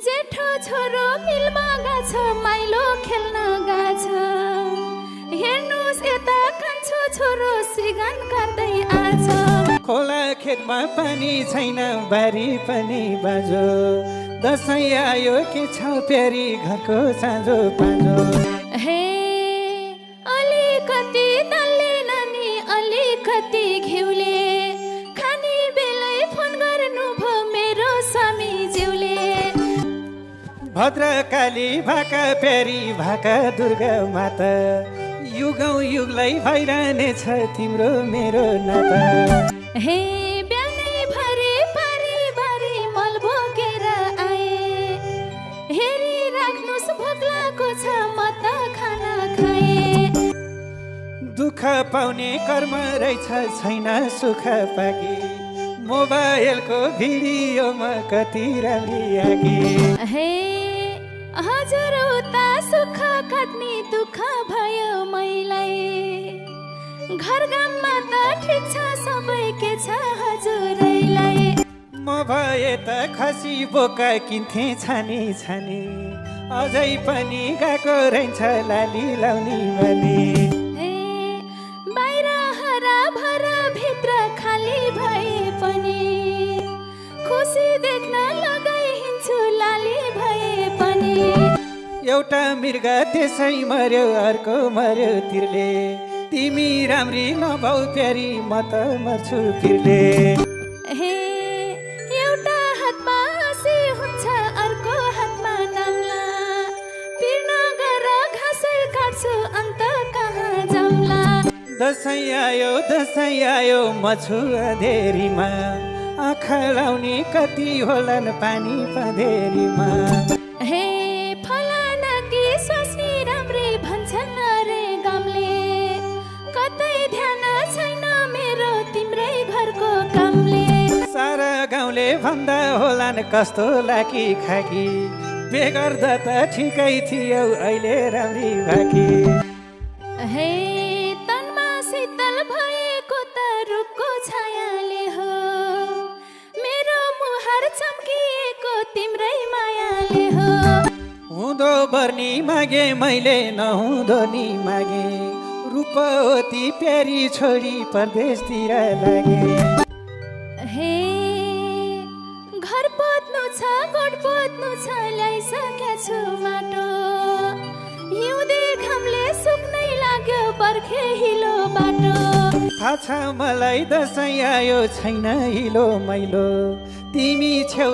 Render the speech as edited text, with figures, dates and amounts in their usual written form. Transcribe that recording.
जेठो छोरो मिलमा गाछ माइलो खेल्न गाछ हेर्नुस् यता कान्छो छोरो सिगान गर्दै आछ खोला खेतमा पानी छैन बारी पनि बाजो दसैँ आयो के छ प्यारी घरको साँझो पाँझो हे अलिकति दल्ले नानी अलिकति घिउले खानी बेलै फोन गर्नु भो मेरो स्वामी ज्यूले भद्रकाली भाका प्यारी भाका दुर्गा माता युगौँ युगलाई भइरहनेछ तिम्रो मेरो नाता हे बिहानै भरे पारी मल बोकेर आए हेरी राख्नुस् भोक लागेको छ म त खाना खाए दुःख पाउने कर्म रहेछ छैन सुख पाकी मोबाइलको भिडियोमा कति राम्री आकी हे हजुर उता सुख काट्ने दुःख भयो मैलाई घर गाममा त ठिक छ सबै के छ हजुरैलाई म भए त खसी बोका किन्थे छानी छानी अझै पनि गएको रहन्छ लाली लाउने भने हे बाहिर हरा भरा भित्र खाली भए पनि खुसी देख्न लगाइ हिँड्छु लाली भए पनि एउटा मृग त्यसै मर्यो अर्को मर्यो तिरले तिमी राम्री नभौ प्यारी म त मर्छु फिरले हे एउटा हातमा हाँसी हुन्छ अर्को हातमा नाम्ला पिर्न गर घाँसै काट्छु अन्त कहाँ जाम्ला दसैँ आयो म छु अँधेरीमा आँखा लाउने कति होलान् पानी पँधेरीमा हे फलाना कि स्वास्नी राम्री भन्छन् अरे गामले कतै ध्यान छैन मेरो तिम्रै घरको कामले सारा गाउँले भन्दा होलान् कस्तो लाकी खाकी बेगर्दा त ठिकै थियो अहिले राम्री भाकी हे तनमा शीतल भएको त रुखको छायाले हो मेरो मुहार चम्किएको तिम्रै मायाले हो हुँदो बर्नी मागे मैले नहुँदो नि मागे रूपवती प्यारी छोरी परदेशतिर लागे हे घर पोत्नु छ गोठ पोत्नु छ ल्याइसकेको छु माटो हिउँदे घामले सुक्नै लाग्यो बर्खे हिलो बाटो थाहा छ मलाई दसैँ आयो छैन हिलो मैलो तिमी छेउ